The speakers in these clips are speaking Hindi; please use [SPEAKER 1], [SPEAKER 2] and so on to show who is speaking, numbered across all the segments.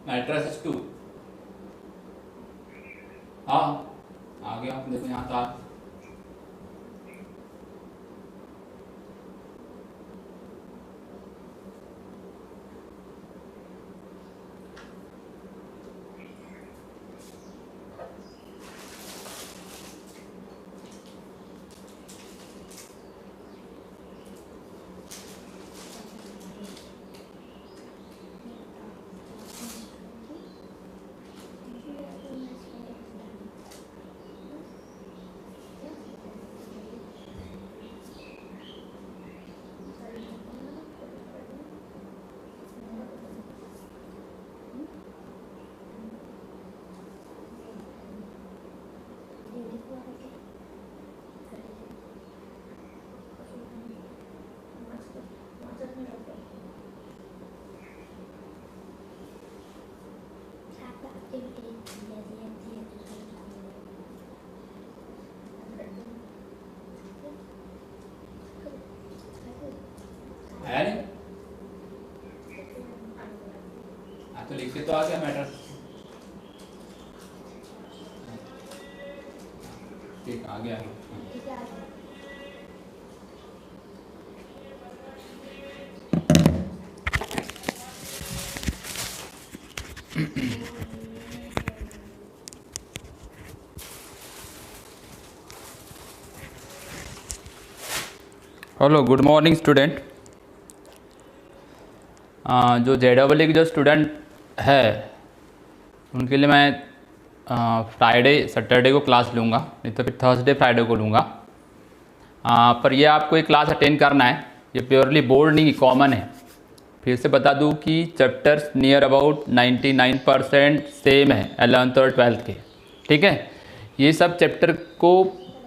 [SPEAKER 1] मैट्रिक्स 2। हाँ आ गया, देखो यहाँ था। है नहीं? हाँ तो लिख के तो आ गया मैटर। ठीक आ गया। Hello, good morning student. जो JEE के जो स्टूडेंट है उनके लिए मैं फ्राइडे सैटरडे को क्लास लूँगा, नहीं तो फिर थर्सडे फ्राइडे को लूँगा। पर ये आपको एक क्लास अटेंड करना है, ये प्योरली बोर्ड नहीं कॉमन है। फिर से बता दूँ कि चैप्टर्स नियर अबाउट 99% सेम है 11th और 12th के। ठीक है, ये सब चैप्टर को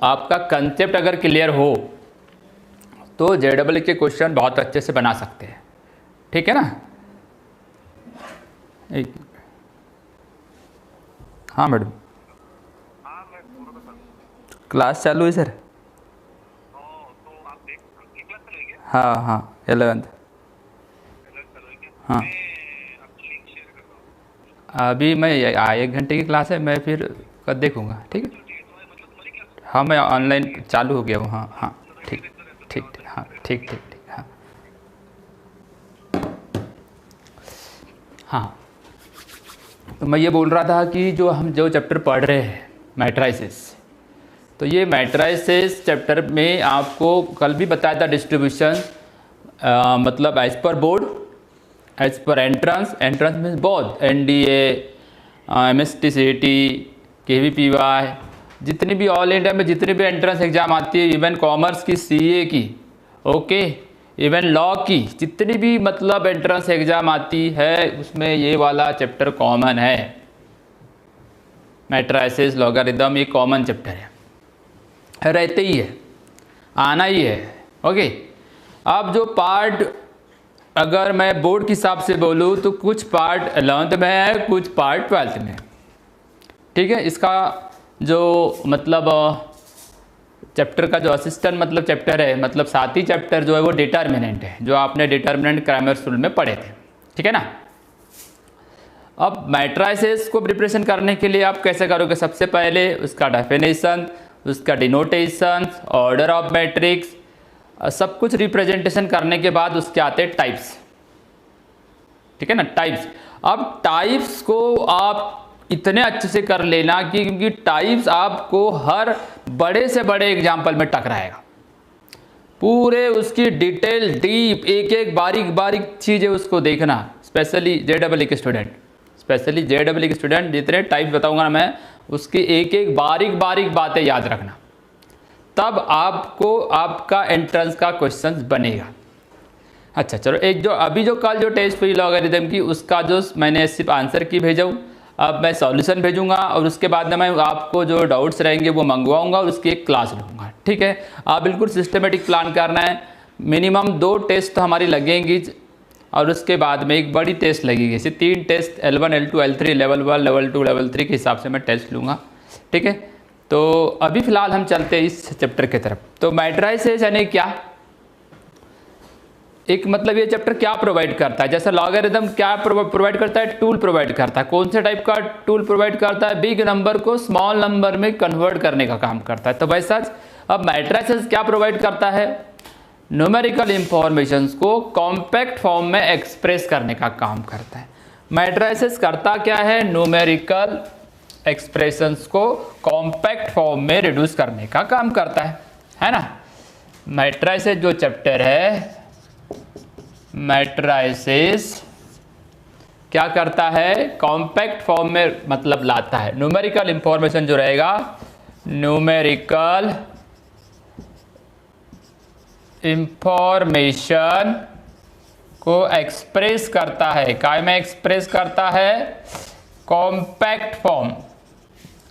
[SPEAKER 1] आपका कंसेप्ट अगर क्लियर हो तो JEE के क्वेश्चन बहुत अच्छे से बना सकते हैं। ठीक है ना? एक हाँ मैडम, क्लास चालू है सर। हाँ हाँ 11th। हाँ अभी मैं 1 घंटे की क्लास है, मैं फिर कल देखूँगा। ठीक है, हाँ मैं ऑनलाइन चालू हो गया हूँ। हाँ हाँ ठीक ठीक ठीक, हाँ ठीक ठीक ठीक। हाँ हाँ तो मैं ये बोल रहा था कि जो चैप्टर पढ़ रहे हैं मैट्राइसिस, तो ये मैट्राइसिस चैप्टर में आपको कल भी बताया था डिस्ट्रीब्यूशन, मतलब as per board, as per entrance means both NDA, MST CET, KVPY, जितनी भी ऑल इंडिया में जितनी भी एंट्रेंस एग्ज़ाम आती है, इवन कॉमर्स की, CA की, ओके, इवन लॉ की, जितनी भी मतलब एंट्रेंस एग्ज़ाम आती है उसमें ये वाला चैप्टर कॉमन है। मैट्राइसिस, लॉगरिदम, ये कॉमन चैप्टर है, रहते ही है, आना ही है। ओके, अब जो पार्ट अगर मैं बोर्ड के हिसाब से बोलूँ तो कुछ पार्ट 11th में है, कुछ पार्ट 12th में। ठीक है, इसका जो मतलब चैप्टर का जो असिस्टेंट मतलब चैप्टर है, मतलब साथी चैप्टर जो है वो डिटर्मिनेंट है, जो आपने डिटर्मिनेंट ग्रामर स्कूल में पढ़े थे। ठीक है ना? अब मैट्राइसिस को प्रिपरेशन करने के लिए आप कैसे करोगे? सबसे पहले उसका डेफिनेशन, उसका डिनोटेशन, ऑर्डर ऑफ मैट्रिक्स, सब कुछ रिप्रेजेंटेशन करने के बाद उसके आते हैं टाइप्स। ठीक है ना? टाइप्स। अब टाइप्स को आप इतने अच्छे से कर लेना कि क्योंकि टाइप्स आपको हर बड़े से बड़े एग्जाम्पल में टकराएगा। पूरे उसकी डिटेल डीप एक एक बारीक बारीक चीज़ें उसको देखना, स्पेशली JEE के स्टूडेंट, स्पेशली JEE के स्टूडेंट, जितने टाइप्स बताऊंगा ना मैं, उसकी एक एक बारीक बारीक बातें याद रखना, तब आपको आपका एंट्रेंस का क्वेश्चन बनेगा। अच्छा चलो, एक जो अभी जो कल जो टेस्ट हुई लॉगरिदम की, उसका जो मैंने सिर्फ आंसर की भेजा हूँ, अब मैं सॉल्यूशन भेजूंगा और उसके बाद में मैं आपको जो डाउट्स रहेंगे वो मंगवाऊंगा और उसकी एक क्लास लूँगा। ठीक है, आप बिल्कुल सिस्टमेटिक प्लान करना है। मिनिमम 2 टेस्ट तो हमारी लगेंगी और उसके बाद में एक बड़ी टेस्ट लगेगी। इसे 3 test L1 L2 L3, level 1 level 2 level 3 के हिसाब से मैं टेस्ट लूँगा। ठीक है, तो अभी फ़िलहाल हम चलते हैं इस चैप्टर की तरफ। तो मैट्राइसिस यानी क्या? एक मतलब ये चैप्टर क्या प्रोवाइड करता है, जैसे लॉगरिथम क्या प्रोवाइड करता है, टूल प्रोवाइड करता है। कौन से टाइप का टूल प्रोवाइड करता है, बिग नंबर को स्मॉल नंबर में कन्वर्ट करने का काम करता है। तो वैसा अब मैट्रिसेस क्या प्रोवाइड करता है, न्यूमेरिकल इंफॉर्मेशंस को कॉम्पैक्ट फॉर्म में एक्सप्रेस करने का काम करता है। मैट्रिसेस करता क्या है, न्यूमेरिकल एक्सप्रेशंस को कॉम्पैक्ट फॉर्म में रिड्यूस करने का काम करता है ना। मैट्रिसेस जो चैप्टर है, मैट्रिसेस क्या करता है, कॉम्पैक्ट फॉर्म में मतलब लाता है। न्यूमेरिकल इंफॉर्मेशन जो रहेगा, न्यूमेरिकल इंफॉर्मेशन को एक्सप्रेस करता है, काय में एक्सप्रेस करता है, कॉम्पैक्ट फॉर्म।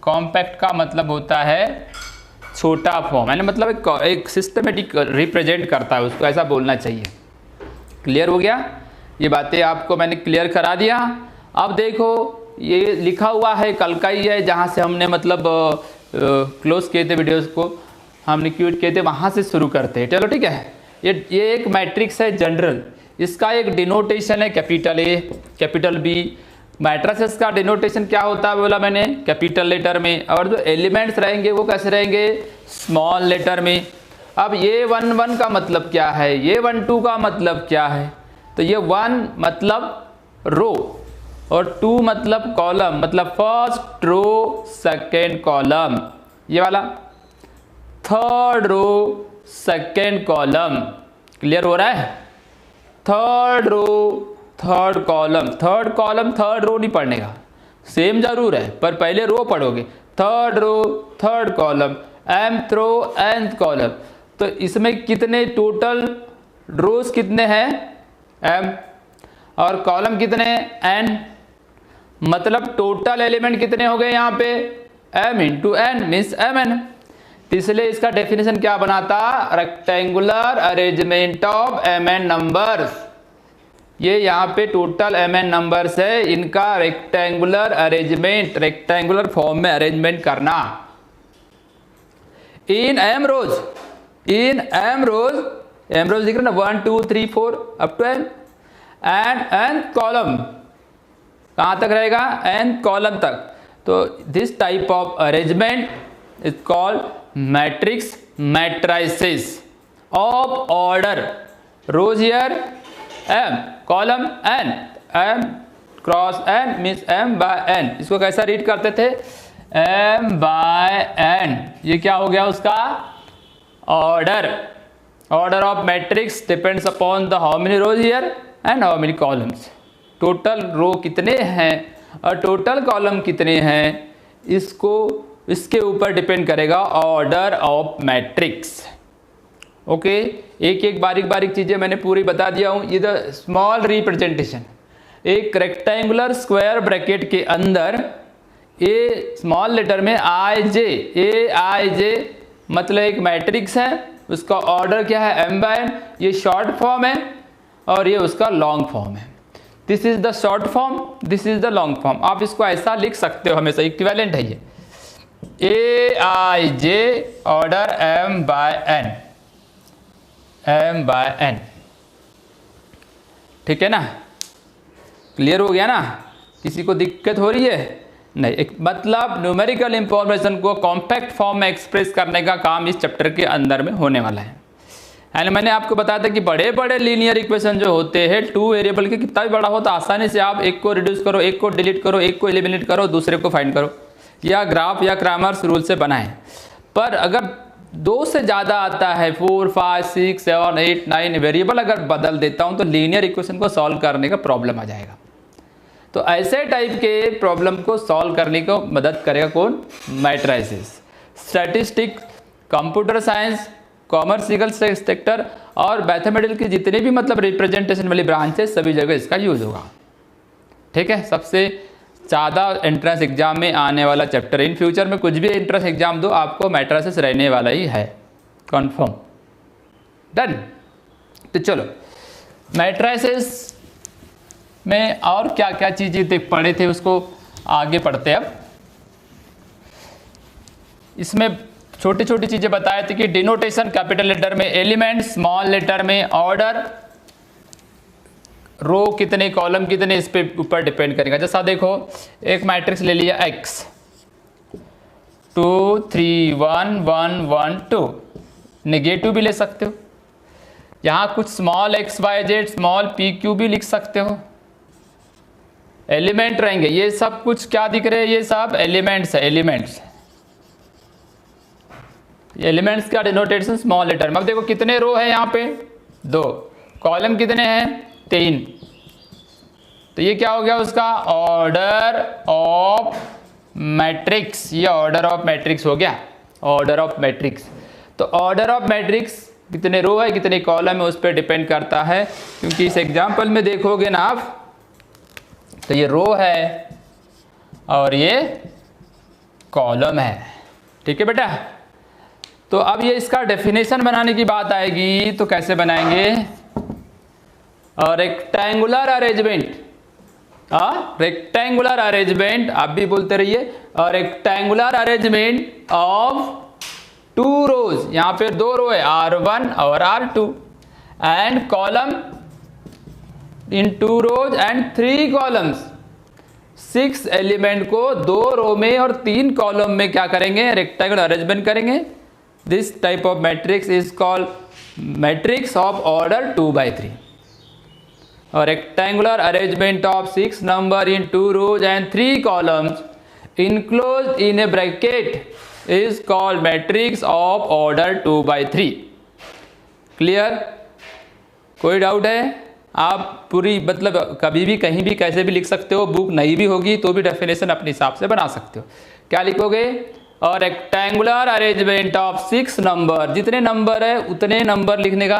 [SPEAKER 1] कॉम्पैक्ट का मतलब होता है छोटा फॉर्म, है ना, मतलब एक सिस्टमेटिक रिप्रेजेंट करता है उसको, ऐसा बोलना चाहिए। क्लियर हो गया, ये बातें आपको मैंने क्लियर करा दिया। अब देखो ये लिखा हुआ है कल का ही है, जहाँ से हमने मतलब क्लोज किए थे वीडियोस को, हमने क्यूट किए थे, वहाँ से शुरू करते हैं। चलो ठीक है, ये एक मैट्रिक्स है जनरल, इसका एक डिनोटेशन है capital A capital B. Matrices का डिनोटेशन क्या होता है बोला मैंने, कैपिटल लेटर में, और जो एलिमेंट्स रहेंगे वो कैसे रहेंगे, स्मॉल लेटर में। अब ये 1 1 का मतलब क्या है, ये 1 2 का मतलब क्या है, तो ये 1 मतलब रो और 2 मतलब कॉलम, मतलब फर्स्ट रो सेकेंड कॉलम, ये वाला third row second column. Clear हो रहा है, third row third column, third column third row नहीं पढ़ने का, सेम जरूर है पर पहले रो पढ़ोगे, third row third column, mth row nth column. तो इसमें कितने टोटल रोज कितने हैं, एम, और कॉलम कितने हैं, एन, मतलब टोटल एलिमेंट कितने हो गए यहाँ पे, M into N means M N. इसलिए इसका डेफिनेशन क्या बनाता, rectangular arrangement of M N numbers. ये यहाँ पे टोटल एम एन नंबर्स है, इनका रेक्टेंगुलर अरेंजमेंट, रेक्टेंगुलर फॉर्म में अरेंजमेंट करना in M rows, in M rows, M rows दिख रहा ना 1 2 3 4 up to N, and N column कहाँ तक रहेगा, एन कॉलम तक। तो this type of arrangement is called matrix matrices of order, rows here M, column N, M cross N means M by N. इसको कैसा रीड करते थे, एम बाय एन। ये क्या हो गया उसका order, order of matrix depends upon the how many rows here and how many columns. Total row कितने हैं और टोटल कॉलम कितने हैं, इसको इसके ऊपर डिपेंड करेगा ऑर्डर ऑफ मैट्रिक्स। ओके, एक एक बारीक बारीक चीज़ें मैंने पूरी बता दिया हूँ। ये द स्मॉल रिप्रेजेंटेशन, एक रेक्टेंगुलर स्क्वायर ब्रैकेट के अंदर ए स्मॉल लेटर में आई जे, ए आई जे मतलब एक मैट्रिक्स है, उसका ऑर्डर क्या है, एम बाय एन। ये शॉर्ट फॉर्म है और ये उसका लॉन्ग फॉर्म है। This is the short form, this is the long form. आप इसको ऐसा लिख सकते हो हमेशा, इक्विवेलेंट है ये, A I J order M by N, M by N. ठीक है ना, क्लियर हो गया ना, किसी को दिक्कत हो रही है नहीं। एक मतलब न्यूमेरिकल इंफॉर्मेशन को कॉम्पैक्ट फॉर्म में एक्सप्रेस करने का काम इस चैप्टर के अंदर में होने वाला है। एंड मैंने आपको बताया था कि बड़े बड़े लीनियर इक्वेशन जो होते हैं 2 वेरिएबल के, कितना भी बड़ा हो तो आसानी से आप एक को रिड्यूस करो, एक को डिलीट करो, एक को एलिमिनेट करो, दूसरे को फाइंड करो, या ग्राफ या क्रैमर्स रूल से बनाएं। पर अगर 2 से ज़्यादा आता है, 4 5 6 7 8 9 वेरिएबल अगर बदल देता हूँ तो लीनियर इक्वेशन को सॉल्व करने का प्रॉब्लम आ जाएगा। तो ऐसे टाइप के प्रॉब्लम को सॉल्व करने को मदद करेगा कौन, matrices. Statistics, computer science, commercial sector और मैथमेटिकल की जितने भी मतलब रिप्रेजेंटेशन वाली ब्रांचेस, सभी जगह इसका यूज होगा। ठीक है, सबसे ज़्यादा एंट्रेंस एग्जाम में आने वाला चैप्टर। इन फ्यूचर में कुछ भी एंट्रेंस एग्जाम दो, आपको मैट्रिसेस रहने वाला ही है, कंफर्म। डन। तो चलो मैट्रिसेस में और क्या क्या चीज़ें देख पढ़े थे उसको आगे पढ़ते हैं। अब इसमें छोटी छोटी चीज़ें बताए थे कि डिनोटेशन कैपिटल लेटर में, एलिमेंट स्मॉल लेटर में, ऑर्डर रो कितने कॉलम कितने इस पे ऊपर डिपेंड करेगा। जैसा देखो एक मैट्रिक्स ले लिया x 2 3 1 1 1 2, नेगेटिव भी ले सकते हो। यहाँ कुछ small X Y Z small P Q भी लिख सकते हो, एलिमेंट रहेंगे। ये सब कुछ क्या दिख रहे हैं, ये सब एलिमेंट्स है, एलिमेंट्स। एलिमेंट्स का डिनोटेशन स्मॉल लेटर में। अब देखो कितने रो है यहाँ पे 2, कॉलम कितने हैं 3, तो ये क्या हो गया उसका ऑर्डर ऑफ मैट्रिक्स। ये ऑर्डर ऑफ मैट्रिक्स हो गया, ऑर्डर ऑफ मैट्रिक्स। तो ऑर्डर ऑफ मैट्रिक्स कितने रो है कितने कॉलम है उस पर डिपेंड करता है, क्योंकि इस एग्जाम्पल में देखोगे ना आप तो ये रो है और ये कॉलम है। ठीक है बेटा। तो अब ये इसका डेफिनेशन बनाने की बात आएगी तो कैसे बनाएंगे, और रेक्टेंगुलर अरेंजमेंट, रेक्टेंगुलर अरेंजमेंट आप भी बोलते रहिए, और रेक्टेंगुलर अरेंजमेंट ऑफ 2 रोज, यहाँ पे 2 रो है R1 और R2, and column in 2 rows and 3 columns. 6 element को 2 रो में और 3 कॉलम में क्या करेंगे, रेक्टेंगुलर अरेंजमेंट करेंगे। This type of matrix is called matrix of order 2 by 3। और rectangular arrangement of 6 number in 2 rows and 3 columns enclosed in a bracket is called matrix of order 2 by 3। Clear? कोई डाउट है? आप पूरी मतलब कभी भी कहीं भी कैसे भी लिख सकते हो, बुक नहीं भी होगी तो भी डेफिनेशन अपने हिसाब से बना सकते हो। क्या लिखोगे, और रेक्टेंगुलर अरेंजमेंट ऑफ 6 नंबर, जितने नंबर है उतने नंबर लिखने का,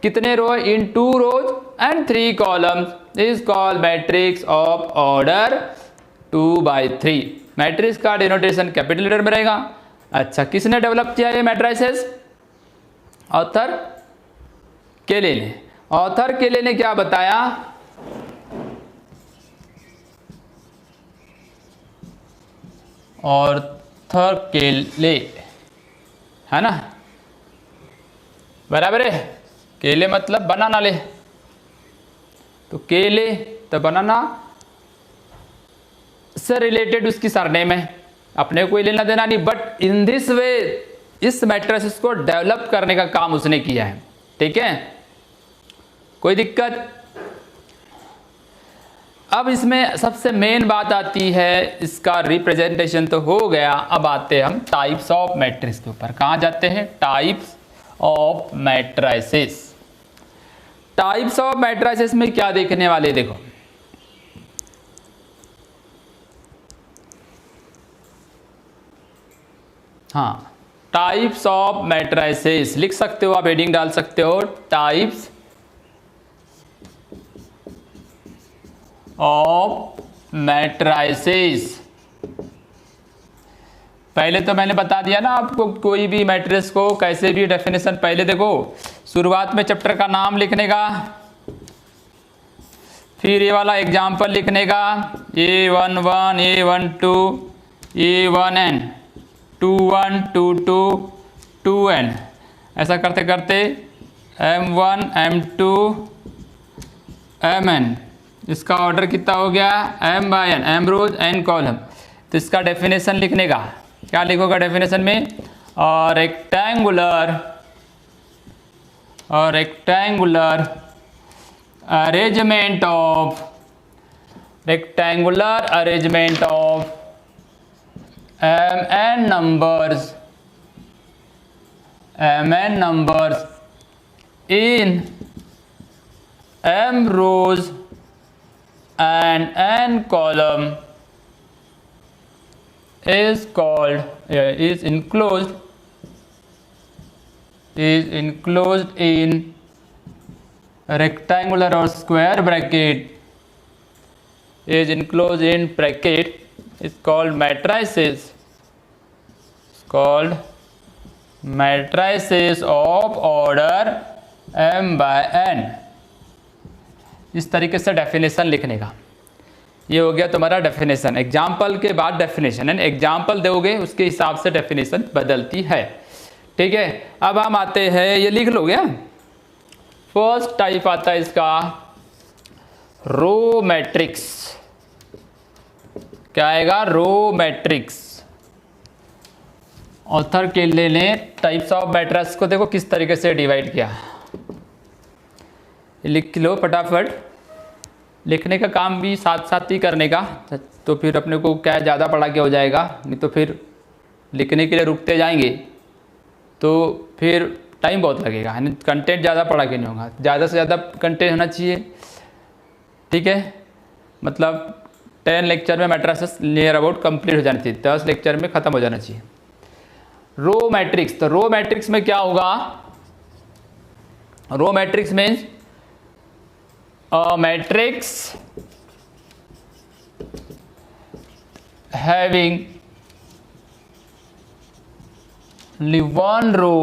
[SPEAKER 1] कितने रो इन 2 rows and 3 columns is called matrix of order 2 by 3। Matrix का डिनोटेशन कैपिटल लेटर में रहेगा। अच्छा, किसने डेवलप किया ये मैट्रिसेस, ऑथर केले ने। ऑथर केले ने क्या बताया, ऑथर केले है ना, बराबर है। केले मतलब बनाना ले, तो केले तो बनाना से रिलेटेड उसकी सरनेम है, अपने कोई लेना देना नहीं। बट इन दिस वे इस मैट्रिसेस को डेवलप करने का काम उसने किया है। ठीक है, कोई दिक्कत? अब इसमें सबसे मेन बात आती है, इसका रिप्रेजेंटेशन तो हो गया, अब आते हैं हम टाइप्स ऑफ मैट्रिक्स के ऊपर। कहाँ जाते हैं, types of matrices. Types of matrices में क्या देखने वाले, देखो हाँ, टाइप्स ऑफ मैट्रिसेस लिख सकते हो आप, हेडिंग डाल सकते हो, टाइप्स ऑफ मैट्रिसेस। पहले तो मैंने बता दिया ना आपको, कोई भी मैट्रिक्स को कैसे भी डेफिनेशन, पहले देखो शुरुआत में चैप्टर का नाम लिखने का, फिर ये वाला एग्जाम्पल लिखने का, A11 A12 A1n 2-1 2-2 2n, ऐसा करते करते M1 M2 Mn, इसका ऑर्डर कितना हो गया, M by n, M rows n column. तो इसका डेफिनेशन लिखने का, क्या लिखोगा डेफिनेशन में, और rectangular arrangement of mn numbers in m rows and n column is enclosed in rectangular or square bracket, is enclosed in bracket, is called matrices. Matrices of order m by n। इस तरीके से डेफिनेशन लिखने का, ये हो गया तुम्हारा डेफिनेशन। एग्जाम्पल के बाद डेफिनेशन है, एग्जाम्पल दोगे उसके हिसाब से डेफिनेशन बदलती है। ठीक है, अब हम आते हैं, ये लिख लो गया, फर्स्ट टाइप आता है इसका रो मैट्रिक्स। क्या आएगा? Row matrix. ऑथर के लिए ने टाइप्स ऑफ मैट्रिक्स को देखो किस तरीके से डिवाइड किया। लिख लो फटाफट, लिखने का काम भी साथ साथ ही करने का, तो फिर अपने को क्या ज़्यादा पढ़ा के हो जाएगा, नहीं तो फिर लिखने के लिए रुकते जाएंगे तो फिर टाइम बहुत लगेगा, कंटेंट ज़्यादा पढ़ा के नहीं होगा। ज़्यादा से ज़्यादा कंटेंट होना चाहिए, ठीक है। मतलब 10 लेक्चर में मैट्रिसेस नियर अबाउट कंप्लीट हो जाना चाहिए, 10 लेक्चर में ख़त्म हो जाना चाहिए। रो मैट्रिक्स, तो रो मैट्रिक्स में क्या होगा? Row matrix means a matrix having only one row,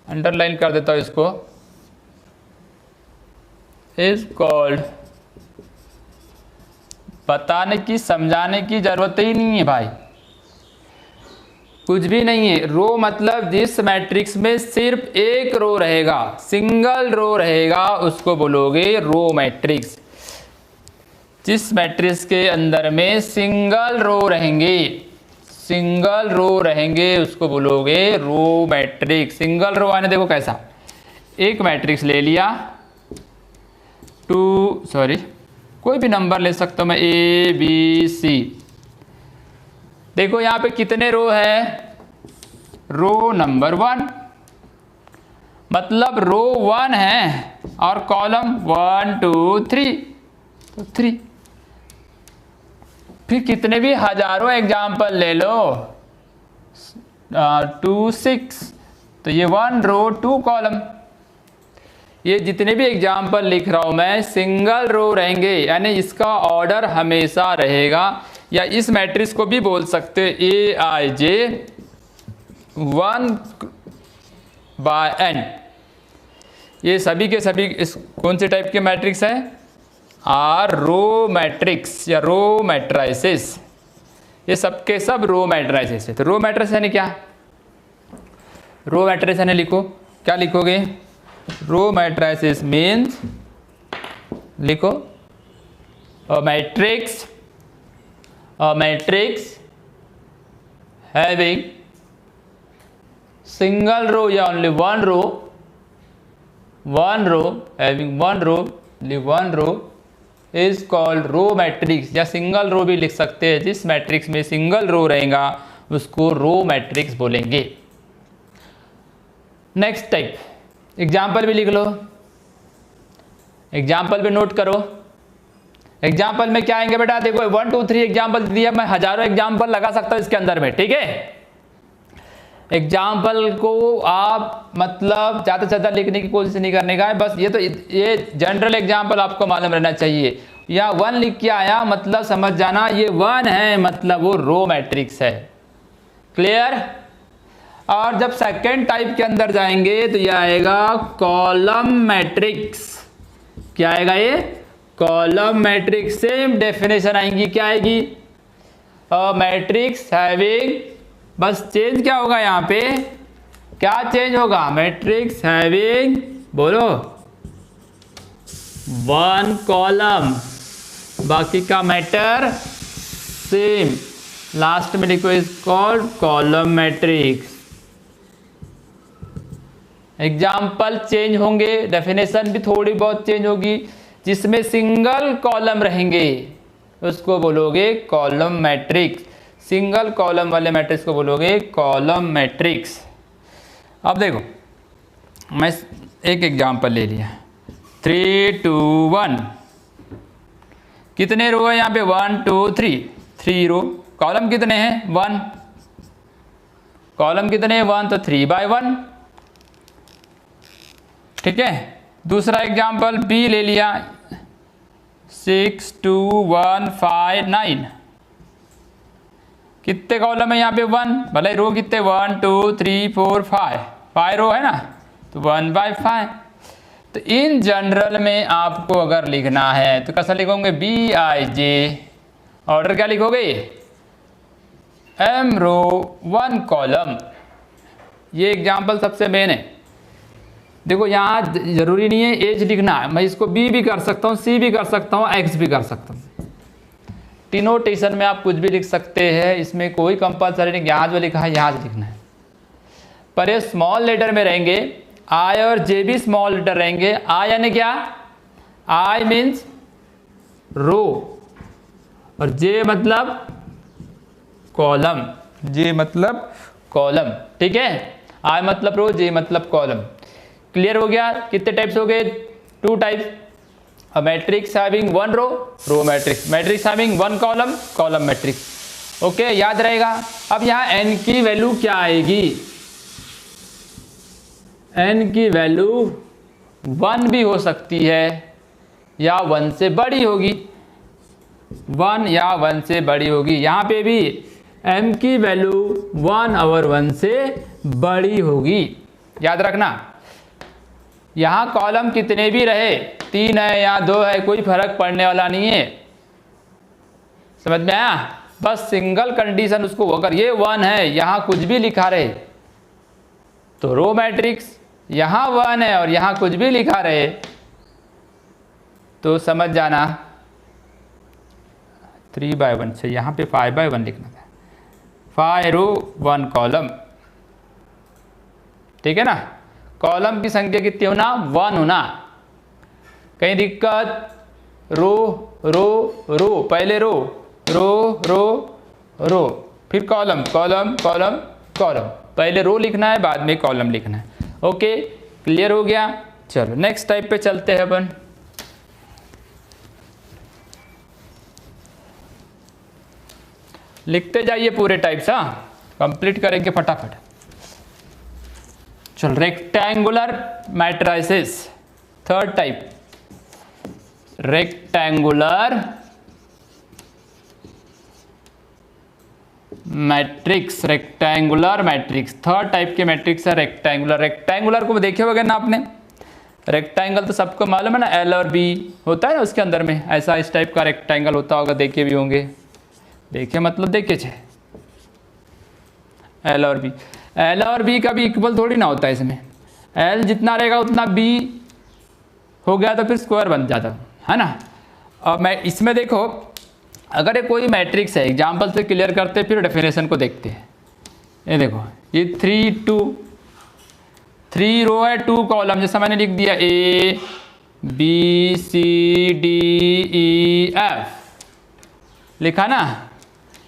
[SPEAKER 1] underline कर देता हूं इसको, is called, बताने की समझाने की जरूरत ही नहीं है भाई, कुछ भी नहीं है। रो मतलब जिस मैट्रिक्स में सिर्फ एक रो रहेगा, सिंगल रो रहेगा, उसको बोलोगे रो मैट्रिक्स। जिस मैट्रिक्स के अंदर में सिंगल रो रहेंगे, सिंगल रो रहेंगे, उसको बोलोगे रो मैट्रिक्स। सिंगल रो आने देखो कैसा, एक मैट्रिक्स ले लिया, कोई भी नंबर ले सकता हूं मैं, A B C। देखो यहाँ पे कितने रो है? रो नंबर 1, मतलब रो 1 है और कॉलम 1 2 3, तो 3। फिर कितने भी हजारों एग्जाम्पल ले लो, 2 6, तो ये 1 रो 2 कॉलम। ये जितने भी एग्जाम्पल लिख रहा हूं मैं, सिंगल रो रहेंगे, यानी इसका ऑर्डर हमेशा रहेगा। या इस मैट्रिक्स को भी बोल सकते AIJ 1 बाय n। ये सभी के सभी इस कौन से टाइप के मैट्रिक्स है? आर रो मैट्रिक्स या रो मैट्राइसिस। ये सब के सब रो मैट्राइसिस है। तो रो मैट्रिक्स यानी क्या? रो मैट्रिक्स यानी लिखो, क्या लिखोगे? रो मैट्राइसिस मीन्स, लिखो a matrix having single row या only one row, having one row, only one row is called row matrix, या सिंगल रो भी लिख सकते हैं। जिस मैट्रिक्स में सिंगल रो रहेगा उसको रो मैट्रिक्स बोलेंगे। नेक्स्ट टाइप, एग्जाम्पल भी लिख लो, एग्जाम्पल भी नोट करो। एग्जाम्पल में क्या आएंगे बेटा? देखो 1 2 3 एग्जाम्पल दिया, मैं हजारों एग्जाम्पल लगा सकता हूं इसके अंदर में, ठीक है। एग्जाम्पल को आप मतलब ज़्यादा से ज़्यादा लिखने की कोशिश नहीं करने का है, बस ये जनरल एग्जाम्पल आपको मालूम रहना चाहिए। या 1 लिख के आया मतलब समझ जाना ये 1 है, मतलब वो रो मैट्रिक्स है। क्लियर? और जब सेकेंड टाइप के अंदर जाएंगे तो ये आएगा कॉलम मैट्रिक्स। क्या आएगा ये? Column matrix. सेम डेफिनेशन आएंगी, क्या आएगी? मैट्रिक्स हैविंग, बस चेंज क्या होगा यहाँ पे? क्या चेंज होगा? मैट्रिक्स हैविंग, बोलो, 1 कॉलम, बाकी का मैटर सेम। लास्ट में लिखो is called column matrix. Example change होंगे, डेफिनेशन भी थोड़ी बहुत चेंज होगी। जिसमें सिंगल कॉलम रहेंगे उसको बोलोगे कॉलम मैट्रिक्स। सिंगल कॉलम वाले मैट्रिक्स को बोलोगे कॉलम मैट्रिक्स। अब देखो मैं एक एग्जाम्पल ले लिया, 3 2 1। कितने रो है यहाँ पे? 1 2 3, 3 रो। कॉलम कितने हैं? 1। कॉलम कितने हैं? 1, तो 3 बाय 1, ठीक है। दूसरा एग्जाम्पल बी ले लिया, 6 2 1 5 9। कितने कॉलम है यहाँ पे? 1। भले रो कितने? 1 2 3 4 5 रो है ना, तो 1 बाय 5। तो इन जनरल में आपको अगर लिखना है तो कैसा लिखोगे? BIJ। ऑर्डर क्या लिखोगे? M रो 1 कॉलम। ये एग्जाम्पल सबसे मेन है। देखो यहाँ जरूरी नहीं है एज लिखना, मैं इसको बी भी कर सकता हूँ, सी भी कर सकता हूँ, एक्स भी कर सकता हूँ। डिनोटेशन में आप कुछ भी लिख सकते हैं, इसमें कोई कंपलसरी नहीं, यहाँ जो लिखा है यहाँ से लिखना है। पर ये स्मॉल लेटर में रहेंगे, आई और जे भी स्मॉल लेटर रहेंगे। आई यानी क्या, आई मीन्स रो, और जे मतलब कॉलम, जे मतलब कॉलम, ठीक है। आई मतलब रो, जे मतलब कॉलम। क्लियर हो गया? कितने टाइप्स हो गए? 2 types. A matrix having 1 row, row matrix, matrix having 1 column, column matrix. Okay, याद रहेगा। अब यहाँ n की वैल्यू क्या आएगी? n की वैल्यू 1 भी हो सकती है या 1 से बड़ी होगी, 1 या 1 से बड़ी होगी। यहाँ पे भी m की वैल्यू 1 और 1 से बड़ी होगी, याद रखना। यहाँ कॉलम कितने भी रहे, 3 है या 2 है, कोई फर्क पड़ने वाला नहीं है। समझ में आया? बस सिंगल कंडीशन उसको, अगर ये 1 है, यहाँ कुछ भी लिखा रहे तो रो मैट्रिक्स, यहाँ 1 है और यहाँ कुछ भी लिखा रहे तो समझ जाना 3/1 से यहाँ पे 5/1 लिखना था, 5 रो 1 कॉलम, ठीक है ना। कॉलम की संख्या कितनी होना? 1 होना। कहीं दिक्कत? रो रो रो, पहले रो रो रो रो, फिर कॉलम कॉलम कॉलम कॉलम, पहले रो लिखना है बाद में कॉलम लिखना है। ओके, क्लियर हो गया? चलो नेक्स्ट टाइप पे चलते हैं अपन। लिखते जाइए पूरे टाइप्स, हाँ कंप्लीट करेंगे फटाफट। चल, rectangular matrices, 3rd type, rectangular matrix, rectangular matrix 3rd type के मैट्रिक्स है रेक्टेंगुलर। रेक्टेंगुलर को देखे होगे ना आपने, रेक्टेंगल तो सबको मालूम है ना, एल और बी होता है ना उसके अंदर में, ऐसा इस टाइप का रेक्टेंगल होता होगा, देखे भी होंगे। देखे मतलब देखे छे, एल और बी, एल और बी का भी इक्वल थोड़ी ना होता है इसमें, एल जितना रहेगा उतना बी हो गया तो फिर स्क्वायर बन जाता है ना। अब मैं इसमें देखो, अगर ये कोई मैट्रिक्स है, एग्जाम्पल से क्लियर करते फिर डेफिनेशन को देखते हैं। ये देखो, ये 3 2, 3 रो है 2 कॉलम, जैसा मैंने लिख दिया A B C D E F लिखा ना।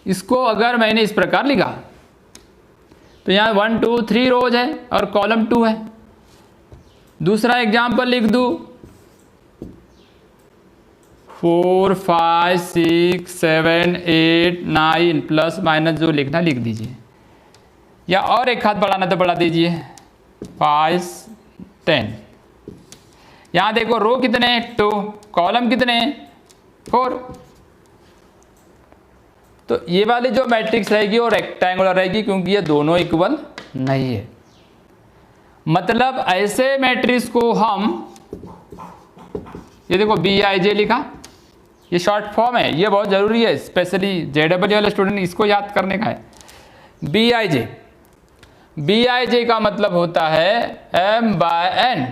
[SPEAKER 1] इसको अगर मैंने इस प्रकार लिखा तो यहाँ 1 2 3 रोज है और कॉलम 2 है। दूसरा एग्जाम्पल लिख दूँ 4 5 6 7 8 9 प्लस माइनस जो लिखना लिख दीजिए, या और एक हाथ बढ़ाना तो बढ़ा दीजिए 5 10। यहाँ देखो रो कितने हैं 2, कॉलम कितने हैं 4। तो ये वाली जो मैट्रिक्स रहेगी वो रेक्टेंगुलर रहेगी, क्योंकि ये दोनों इक्वल नहीं है। मतलब ऐसे मैट्रिक्स को हम, ये देखो BIJ लिखा, ये शॉर्ट फॉर्म है, ये बहुत ज़रूरी है, स्पेशली JEE वाले स्टूडेंट इसको याद करने का है। BIJ, BIJ का मतलब होता है m/n।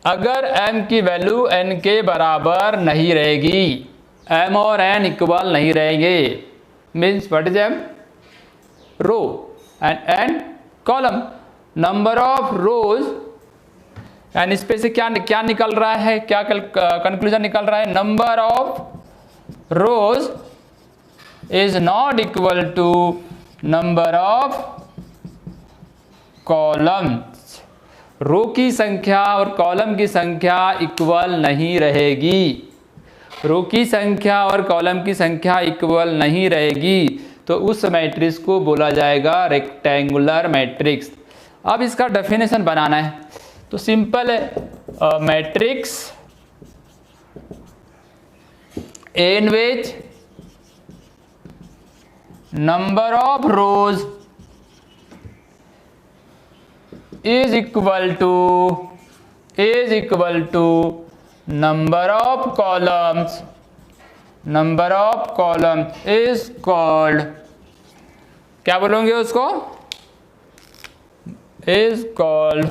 [SPEAKER 1] अगर m की वैल्यू n के बराबर नहीं रहेगी, m और n इक्वल नहीं रहेंगे, means what is m? Row and n column. Number of rows, and इस पे से क्या क्या निकल रहा है, क्या कंक्लूजन निकल रहा है? Number of rows is not equal to number of columns. Row की संख्या और कॉलम की संख्या इक्वल नहीं रहेगी, रो की संख्या और कॉलम की संख्या इक्वल नहीं रहेगी, तो उस मैट्रिक्स को बोला जाएगा रेक्टेंगुलर मैट्रिक्स। अब इसका डेफिनेशन बनाना है तो सिंपल है, matrix in which number of rows is equal to number of columns is called, क्या बोलोगे उसको? is called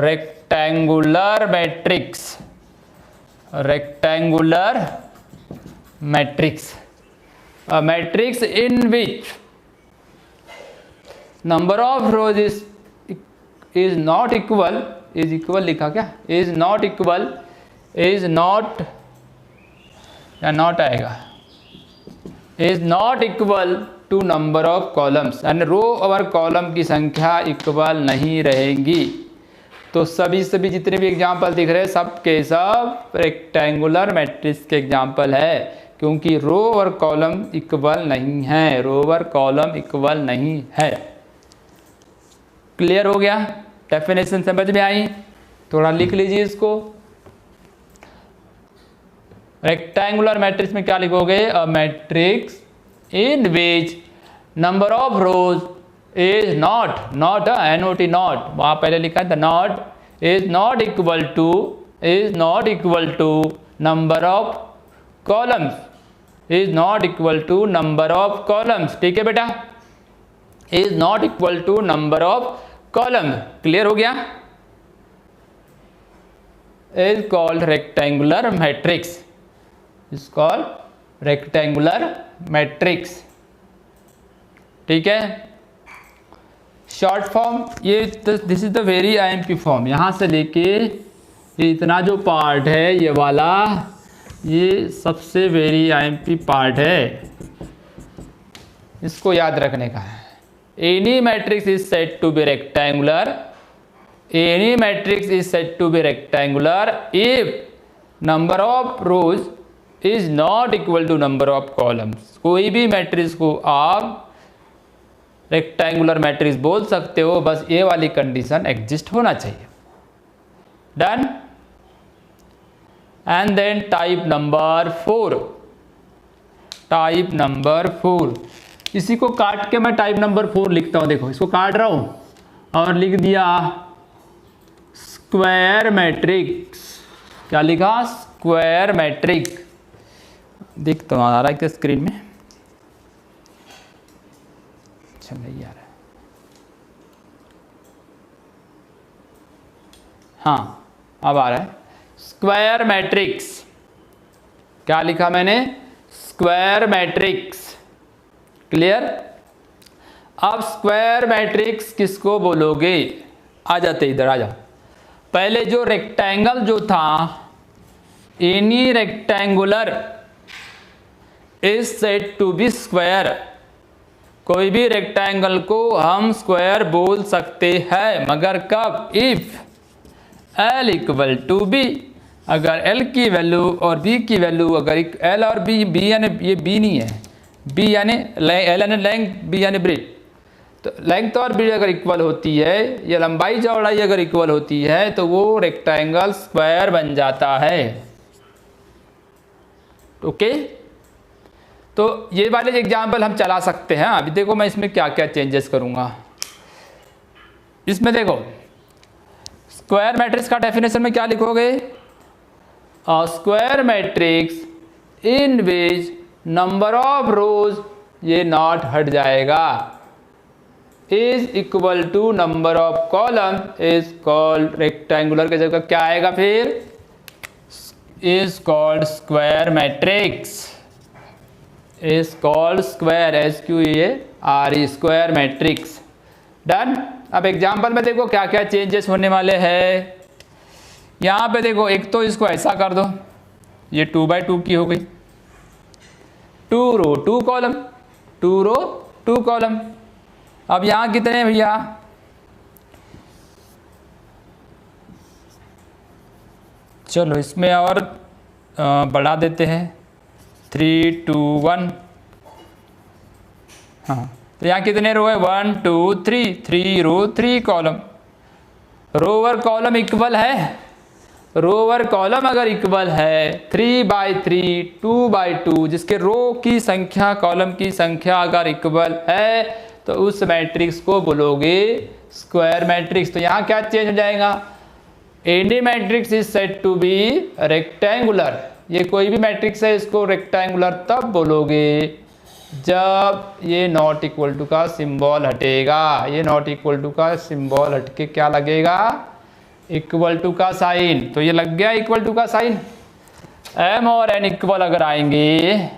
[SPEAKER 1] rectangular matrix. Rectangular matrix. A matrix in which number of rows is not equal, is equal लिखा क्या, is not equal, is not या not आएगा, is not equal to number of columns, and रो और कॉलम की संख्या इक्वल नहीं रहेगी। तो सभी जितने भी एग्जाम्पल दिख रहे हैं सब के सब रेक्टेंगुलर मैट्रिक्स के एग्जाम्पल है, क्योंकि रो और कॉलम इक्वल नहीं है, रो और कॉलम इक्वल नहीं है। क्लियर हो गया? डेफिनेशन समझ में आई? थोड़ा लिख लीजिए इसको। रेक्टेंगुलर मैट्रिक्स में क्या लिखोगे? A matrix in which number of rows is not NOT not, वहां पहले लिखा था not, is not equal to number of columns, is not equal to number of columns. ठीक है बेटा, is not equal to number of column. Clear हो गया? Is called rectangular matrix, is called rectangular matrix. ठीक है, शॉर्ट फॉर्म ये this is the very IMP form. यहाँ से लेके ये इतना जो पार्ट है ये वाला, ये सबसे वेरी IMP पार्ट है, इसको याद रखने का है। Any matrix is said to be rectangular, any matrix is said to be rectangular if number of rows is not equal to number of columns. कोई भी मैट्रिक्स को आप रेक्टेंगुलर मैट्रिक्स बोल सकते हो, बस ये वाली कंडीशन एग्जिस्ट होना चाहिए। Done. And then type number 4, type number 4, इसी को काट के मैं टाइप नंबर 4 लिखता हूं। देखो इसको काट रहा हूं और लिख दिया स्क्वायर मैट्रिक्स। क्या लिखा? Square matrix. दिखता हूं, आ रहा है क्या स्क्रीन में? नहीं आ रहा है। हाँ अब आ रहा है। स्क्वायर मैट्रिक्स, क्या लिखा मैंने? Square matrix. क्लियर? अब स्क्वायर मैट्रिक्स किसको बोलोगे? आ जाते इधर, आ जाओ। पहले जो रेक्टेंगल जो था, any rectangular is said to be square. कोई भी रेक्टेंगल को हम स्क्वायर बोल सकते हैं, मगर कब? If L equal to B, अगर L की वैल्यू और B की वैल्यू, अगर L और B यानी ये B नहीं है, B यानी L यानी लेंथ, B यानी ब्रेथ, तो लेंथ और ब्रेथ अगर इक्वल होती है, या लंबाई चौड़ाई अगर इक्वल होती है, तो वो रेक्टेंगल स्क्वायर बन जाता है। ओके, तो ये वाले एग्जाम्पल हम चला सकते हैं। अभी देखो मैं इसमें क्या क्या चेंजेस करूंगा। इसमें देखो स्क्वायर मैट्रिक्स का डेफिनेशन में क्या लिखोगे? A square matrix in which number of rows, ये नॉट हट जाएगा, is equal to number of column is called rectangular. के जगह क्या आएगा फिर? Is called square matrix, is called square, SQUARE, square matrix. Done. अब एग्जाम्पल में देखो क्या क्या चेंजेस होने वाले हैं। यहाँ पे देखो, एक तो इसको ऐसा कर दो, ये 2 by 2 की हो गई, 2 रो 2 कॉलम, 2 रो 2 कॉलम। अब यहाँ कितने भैया? चलो इसमें और बढ़ा देते हैं, 3 2 1। हाँ, तो यहाँ कितने रो है? 1 2 3, 3 रो 3 कॉलम। रो और कॉलम इक्वल है, रो और कॉलम अगर इक्वल है, 3 by 3, 2 by 2, जिसके रो की संख्या कॉलम की संख्या अगर इक्वल है, तो उस मैट्रिक्स को बोलोगे स्क्वायर मैट्रिक्स। तो यहाँ क्या चेंज हो जाएगा? Any matrix is said to be rectangular. ये कोई भी मैट्रिक्स है, इसको रेक्टेंगुलर तब बोलोगे जब ये नॉट इक्वल टू का सिंबल हटेगा, ये नॉट इक्वल टू का सिंबल हटके क्या लगेगा, इक्वल टू का साइन। तो ये लग गया इक्वल टू का साइन। m और n इक्वल अगर आएंगे,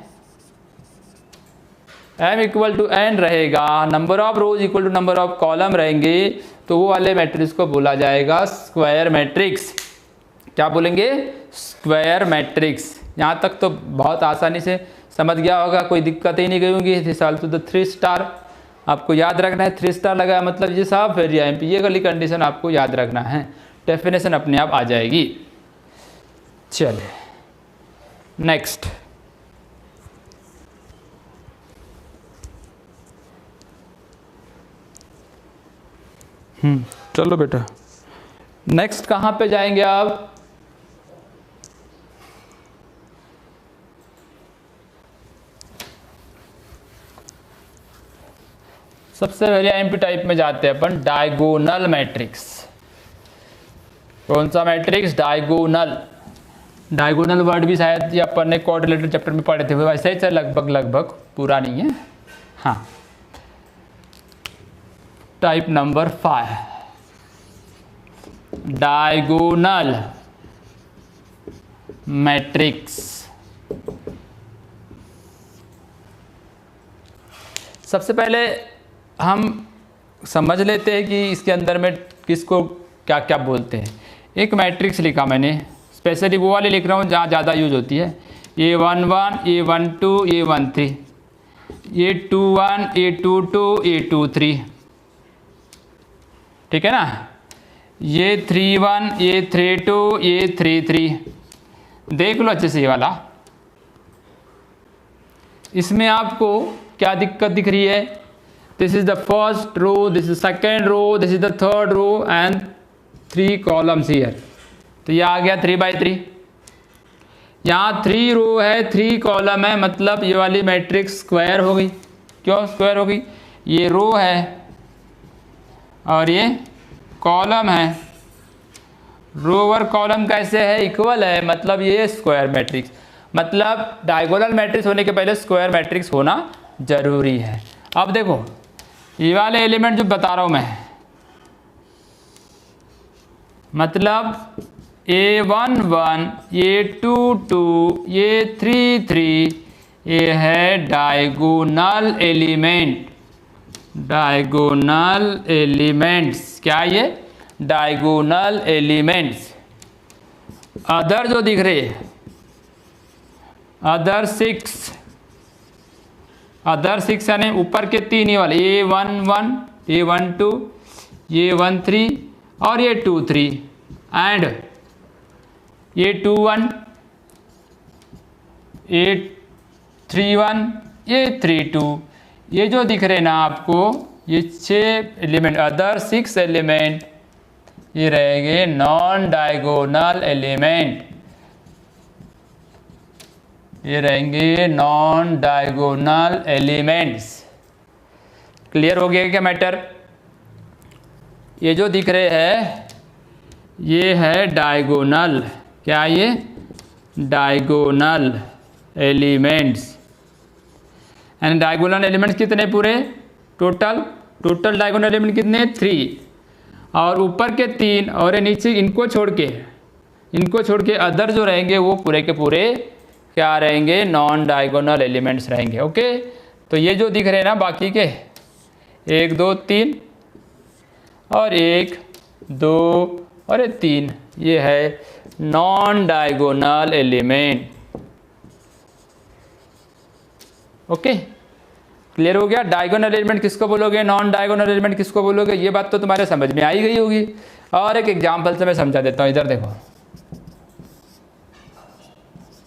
[SPEAKER 1] m इक्वल टू n रहेगा, number of rows equal to number of column रहेंगे, तो वो वाले मैट्रिक्स को बोला जाएगा स्क्वायर मैट्रिक्स। क्या बोलेंगे, स्क्वायर मैट्रिक्स। यहाँ तक तो बहुत आसानी से समझ गया होगा, कोई दिक्कत ही नहीं गई होगी। दिस ऑल्सो द 3 स्टार आपको याद रखना है। 3 स्टार लगा मतलब ये सब वेरिएबल, ये वाली कंडीशन आपको याद रखना है, डेफिनेशन अपने आप आ जाएगी। चलिए नेक्स्ट, चलो बेटा नेक्स्ट कहाँ पे जाएंगे आप, सबसे पहले एमपी टाइप में जाते हैं अपन, डायगोनल मैट्रिक्स। कौन सा मैट्रिक्स, डायगोनल। डायगोनल वर्ड भी शायद ये अपन ने क्वाड्रिलेटरल चैप्टर में पढ़े थे, वैसे ही लगभग पूरा नहीं है। हाँ, टाइप नंबर 5 डायगोनल मैट्रिक्स। सबसे पहले हम समझ लेते हैं कि इसके अंदर में किसको क्या क्या बोलते हैं। एक मैट्रिक्स लिखा मैंने, स्पेशली वो वाली लिख रहा हूँ जहाँ ज़्यादा यूज होती है। A11, A12, A13, A21, A22, A23, ठीक है ना। ये 31, A32, A33, देख लो अच्छे से ये वाला। इसमें आपको क्या दिक्कत दिख रही है, this is the first row, this is second row, this is the third row and 3 columns here. तो ये आ गया 3/3। यहाँ 3 रो है, 3 कॉलम है, मतलब ये वाली मैट्रिक्स स्क्वायर हो गई। क्यों स्क्वायर हो गई, ये रो है और ये कॉलम है। रो और कॉलम कैसे है, इक्वल है, मतलब ये स्क्वायर मैट्रिक्स। मतलब डायगोनल मैट्रिक्स होने के पहले स्क्वायर मैट्रिक्स होना जरूरी है। अब देखो ये वाले एलिमेंट जो बता रहा हूँ मैं, मतलब A11, A22, A33, ये है डायगोनल एलिमेंट। डायगोनल एलिमेंट्स, क्या ये, डायगोनल एलिमेंट्स। अदर जो दिख रहे हैं, अदर 6 यानी ऊपर के 3 ही वाले, A11, A12, A13 और A23 and A21, A31, A32, ये जो दिख रहे हैं ना आपको, ये 6 एलिमेंट, अदर 6 एलिमेंट, ये रहेंगे नॉन डायगोनल एलिमेंट। ये रहेंगे नॉन डायगोनल एलिमेंट्स। क्लियर हो गया क्या मैटर। ये जो दिख रहे हैं ये है डायगोनल, क्या ये, diagonal elements. And diagonal elements कितने पूरे, टोटल डायगोनल एलिमेंट कितने, 3, और ऊपर के 3 और नीचे इनको छोड़ के अदर जो रहेंगे वो पूरे के पूरे क्या रहेंगे, नॉन डायगोनल एलिमेंट्स रहेंगे। ओके, तो ये जो दिख रहे हैं ना बाकी के 1 2 3 और 1 2 और 3, ये है non diagonal element. Okay, clear हो गया। डायगोनल एलिमेंट किसको बोलोगे, नॉन डायगोनल एलिमेंट किसको बोलोगे, ये बात तो तुम्हारे समझ में आई गई होगी। और एक एग्जांपल से मैं समझा देता हूँ। इधर देखो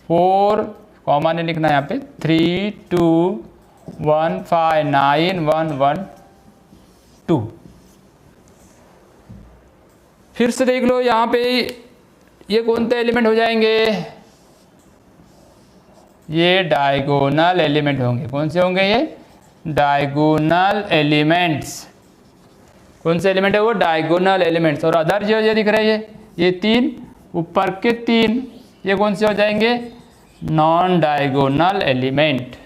[SPEAKER 1] 4 कॉमा नहीं लिखना यहाँ पे, 3 2 1 5 9 1 1 2। फिर से देख लो यहाँ पे ये कौन से एलिमेंट हो जाएंगे, ये डायगोनल एलिमेंट होंगे। कौन से होंगे, ये डायगोनल एलिमेंट्स। कौन से एलिमेंट है वो, डायगोनल एलिमेंट्स। और अदर जो ये दिख रहे हैं ये 3 ऊपर के 3, ये कौन से हो जाएंगे, नॉन डायगोनल एलिमेंट।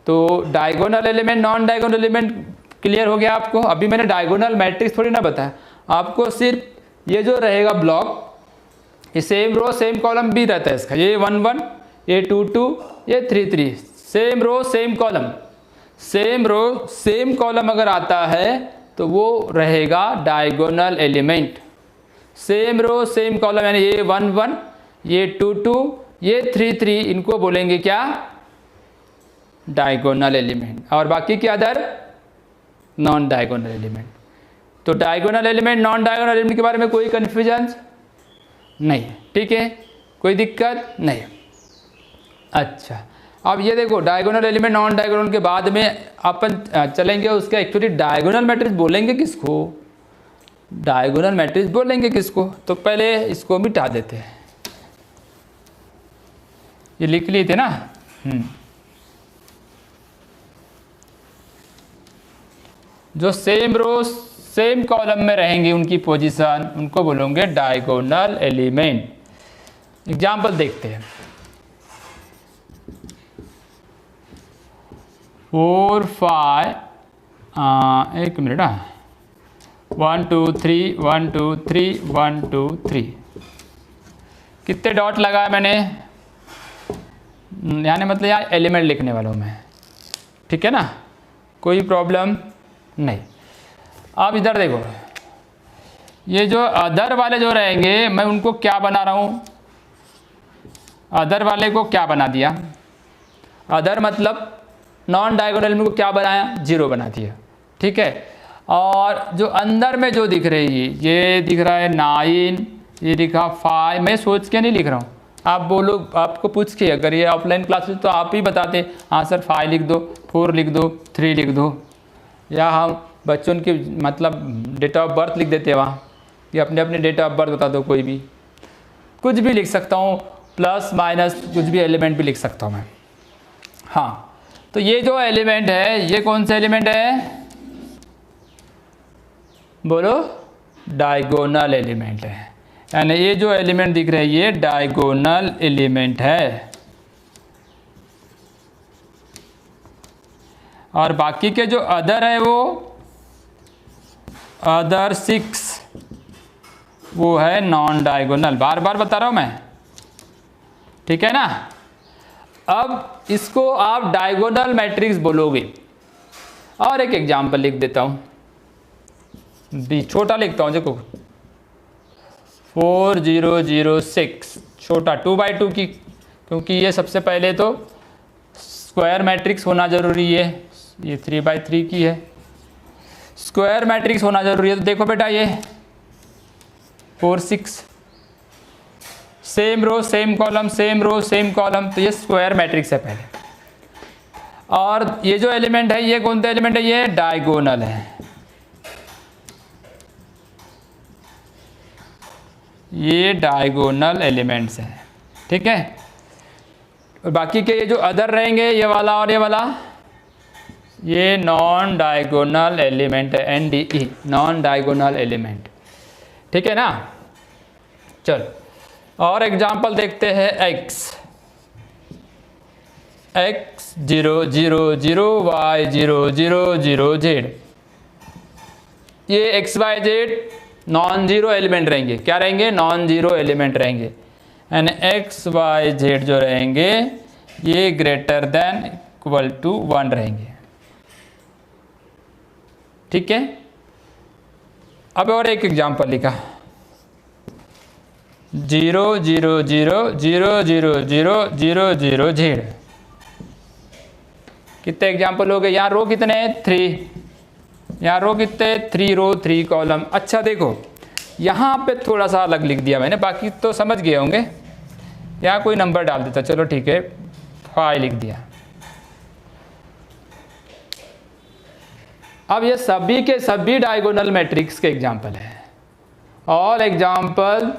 [SPEAKER 1] तो diagonal element, non diagonal element clear हो गया आपको। अभी मैंने डायगोनल मैट्रिक्स थोड़ी ना बताया आपको, सिर्फ ये जो रहेगा ब्लॉक, ये सेम रो सेम कॉलम भी रहता है इसका, ये 1 1, ये 2 2, ये 3 3, same row same column, same row same column अगर आता है तो वो रहेगा diagonal element. Same row same column यानी ये 1 1, ये 2 2, ये 3 3, इनको बोलेंगे क्या? Diagonal element. और बाकी के अदर नॉन डायगोनल एलिमेंट। तो diagonal element, non diagonal element के बारे में कोई कन्फ्यूजन नहीं, ठीक है, कोई दिक्कत नहीं। अच्छा, अब ये देखो डायगोनल एलिमेंट, नॉन डायगोनल के बाद में अपन चलेंगे उसके एक्चुअली डायगोनल मैट्रिक्स बोलेंगे किसको? डायगोनल मैट्रिक्स बोलेंगे किसको? तो पहले इसको मिटा देते हैं, ये लिख लिए थे ना। जो सेम रो सेम कॉलम में रहेंगे उनकी पोजीशन, उनको बोलेंगे डायगोनल एलिमेंट। एग्जाम्पल देखते हैं। 4 5, एक मिनट, 1 2 3 1 2 3 1 2 3, कितने डॉट लगाया मैंने? यानी मतलब यहाँ एलिमेंट लिखने वाला हूँ मैं, ठीक है ना, कोई प्रॉब्लम नहीं। अब इधर देखो, ये जो अदर वाले जो रहेंगे मैं उनको क्या बना रहा हूँ? अदर वाले को क्या बना दिया? अदर मतलब नॉन डायगोनल एलिमेंट को क्या बनाया? 0 बना दिया, ठीक है। और जो अंदर में जो दिख रही है, ये दिख रहा है 9, ये दिखा 5, मैं सोच के नहीं लिख रहा हूँ, आप बोलो, आपको पूछ के, अगर ये ऑफलाइन क्लास तो आप ही बताते, हाँ सर 5 लिख दो, 4 लिख दो, 3 लिख दो, या हम बच्चों की मतलब डेट ऑफ बर्थ लिख देते हैं वहाँ, कि अपने अपने डेट ऑफ बर्थ बता दो, कोई भी कुछ भी लिख सकता हूँ, प्लस माइनस कुछ भी एलिमेंट भी लिख सकता हूँ मैं। हाँ, तो ये जो एलिमेंट है, ये कौन सा एलिमेंट है? बोलो, डायगोनल एलिमेंट है। यानी ये जो एलिमेंट दिख रहे हैं ये डायगोनल एलिमेंट है। और बाकी के जो अदर है वो अदर 6, वो है नॉन डायगोनल। बार बार बता रहा हूँ मैं, ठीक है ना। अब इसको आप डायगोनल मैट्रिक्स बोलोगे। और एक एग्जांपल लिख देता हूँ, छोटा लिखता हूँ, देखो 4 0 0 6, छोटा 2 by 2 की, क्योंकि ये सबसे पहले तो स्क्वायर मैट्रिक्स होना ज़रूरी है। ये 3 by 3 की है, स्क्वायर मैट्रिक्स होना ज़रूरी है। तो देखो बेटा, ये 4 6, same row same column, same row same column, तो ये स्क्वायर मैट्रिक्स है पहले। और ये जो एलिमेंट है, ये कौन सा एलिमेंट है? ये डायगोनल है। ये डायगोनल एलिमेंट्स हैं, ठीक है। और बाकी के ये जो अदर रहेंगे, ये वाला और ये वाला, ये नॉन डायगोनल एलिमेंट है, NDE, नॉन डायगोनल एलिमेंट, ठीक है ना। चलो और एग्जांपल देखते हैं। x 0 0 0 y 0 0 0 z, ये x y z non zero element रहेंगे। क्या रहेंगे? नॉन जीरो एलिमेंट रहेंगे। एंड x y z जो रहेंगे ये ग्रेटर देन इक्वल टू 1 रहेंगे, ठीक है। अब और एक एग्जांपल लिखा, 0 0 0 0 0 0 0 0 z। कितने एग्जांपल हो गए? यहाँ रो कितने हैं? 3। यहाँ रो कितने? 3 रो 3 कॉलम। अच्छा देखो, यहाँ पे थोड़ा सा अलग लिख दिया मैंने, बाकी तो समझ गए होंगे। यहाँ कोई नंबर डाल देता, चलो ठीक है, 5 लिख दिया। अब ये सभी के सभी डायगोनल मैट्रिक्स के एग्जाम्पल है। All example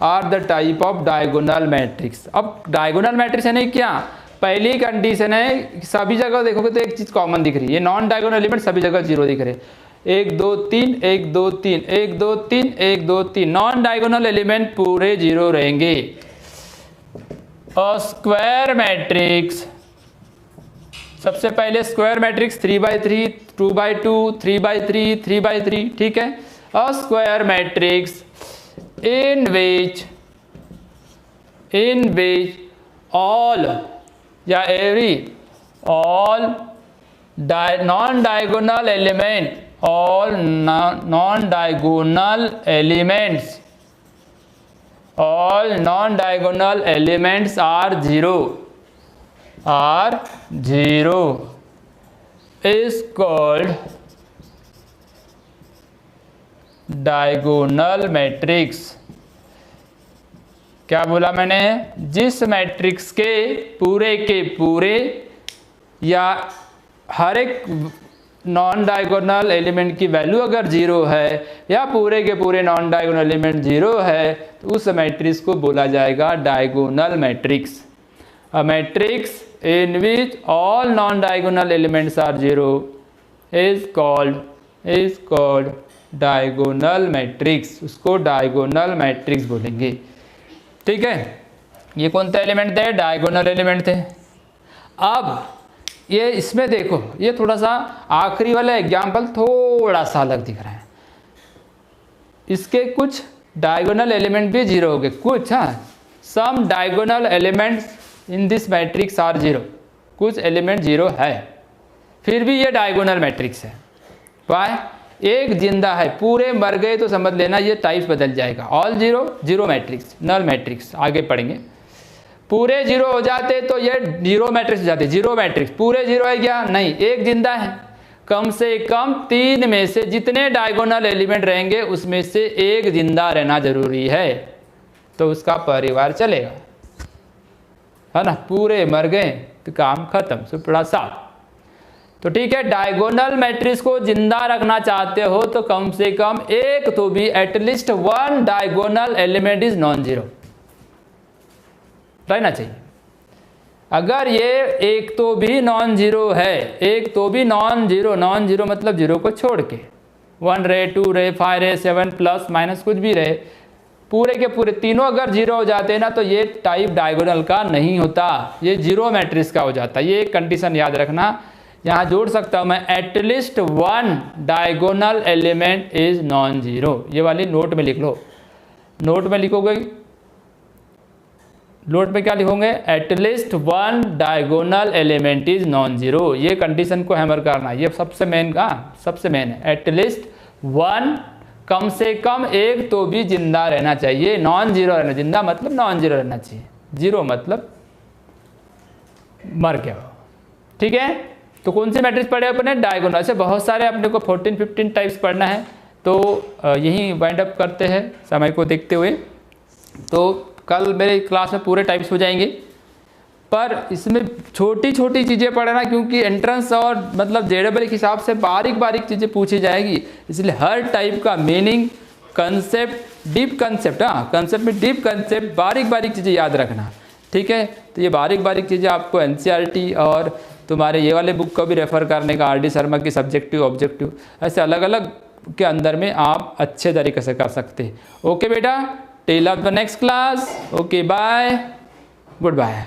[SPEAKER 1] are the type of diagonal matrix. अब डायगोनल मैट्रिक्स है नहीं क्या, पहली कंडीशन है सभी जगह देखोगे तो एक चीज कॉमन दिख रही है, नॉन डायगोनल एलिमेंट सभी जगह 0 दिख रहे, 1 2 3 1 2 3 1 2 3 1 2 3, नॉन डायगोनल एलिमेंट पूरे 0 रहेंगे। और स्क्वायर मैट्रिक्स सबसे पहले स्क्वायर मैट्रिक्स 3/3, 2/2, 3/3, 3/3, ठीक है। और square matrix in which all या every all non-diagonal element, all non-diagonal elements are zero is called diagonal matrix. क्या बोला मैंने? जिस मैट्रिक्स के पूरे या हर एक नॉन डायगोनल एलिमेंट की वैल्यू अगर जीरो है या पूरे के पूरे नॉन डायगोनल एलिमेंट जीरो है तो उस मैट्रिक्स को बोला जाएगा diagonal matrix. A matrix in which all non diagonal elements are zero is called diagonal matrix. उसको डायगोनल मैट्रिक्स बोलेंगे, ठीक है। ये कौन सा एलिमेंट थे? डायगोनल एलिमेंट थे। अब ये इसमें देखो, ये थोड़ा सा आखिरी वाला एग्जाम्पल थोड़ा सा अलग दिख रहा है। इसके कुछ डायगोनल एलिमेंट भी जीरो हो गए, कुछ। हाँ, some diagonal elements in this matrix are zero, कुछ एलिमेंट जीरो है, फिर भी ये डायगोनल मैट्रिक्स है। वाई? एक जिंदा है, पूरे मर गए तो समझ लेना ये टाइप बदल जाएगा। All zero matrix, null matrix, आगे पढ़ेंगे। पूरे जीरो हो जाते तो ये जीरो मैट्रिक्स हो जाते। जीरो मैट्रिक्स पूरे जीरो है क्या? नहीं, एक जिंदा है। कम से कम 3 में से जितने डायगोनल एलिमेंट रहेंगे उसमें से एक जिंदा रहना जरूरी है, तो उसका परिवार चलेगा, है ना। पूरे मर गए तो काम खत्म, सुपड़ा साफ। तो ठीक है, डायगोनल मैट्रिक्स को जिंदा रखना चाहते हो तो कम से कम एक तो भी at least one diagonal element is non zero रहना चाहिए। अगर ये एक तो भी नॉन जीरो है, एक तो भी नॉन जीरो मतलब जीरो को छोड़ के 1 रहे, 2 रहे, 5 रहे, 7 प्लस माइनस कुछ भी रहे, पूरे के पूरे तीनों अगर जीरो हो जाते हैं ना तो ये टाइप डायगोनल का नहीं होता, ये जीरो मैट्रिक्स का हो जाता है। ये एक कंडीशन याद रखना, यहाँ जोड़ सकता हूँ मैं, at least one diagonal element is non zero. ये वाली नोट में लिख लो। नोट में लिखोगे, नोट में क्या लिखोगे? At least one diagonal element is non zero. ये कंडीशन को हैमर करना, ये सबसे मेन का, सबसे मेन है। एटलीस्ट वन, कम से कम एक तो भी जिंदा रहना चाहिए, नॉन जीरो रहना। जिंदा मतलब नॉन जीरो रहना चाहिए, जीरो मतलब मर गया, ठीक है। तो कौन से मैट्रिक्स पढ़े अपने? डायगोनल से बहुत सारे, अपने को 14-15 टाइप्स पढ़ना है, तो यही वाइंड अप करते हैं समय को देखते हुए। तो कल मेरे क्लास में पूरे टाइप्स हो जाएंगे, पर इसमें छोटी छोटी चीज़ें पढ़ना, क्योंकि एंट्रेंस और मतलब जेडबल के हिसाब से बारीक बारीक चीज़ें पूछी जाएगी, इसलिए हर टाइप का मीनिंग, कंसेप्ट, डीप कंसेप्ट, हाँ कंसेप्ट में डीप कंसेप्ट, बारीक बारीक चीज़ें याद रखना, ठीक है। तो ये बारीक बारीक चीज़ें आपको NCERT और तुम्हारे ये वाले बुक को भी रेफ़र करने का, RD शर्मा की सब्जेक्टिव ऑब्जेक्टिव, ऐसे अलग अलग के अंदर में आप अच्छे तरीके से कर सकते हैं। ओके बेटा, till the next class, okay bye, good bye.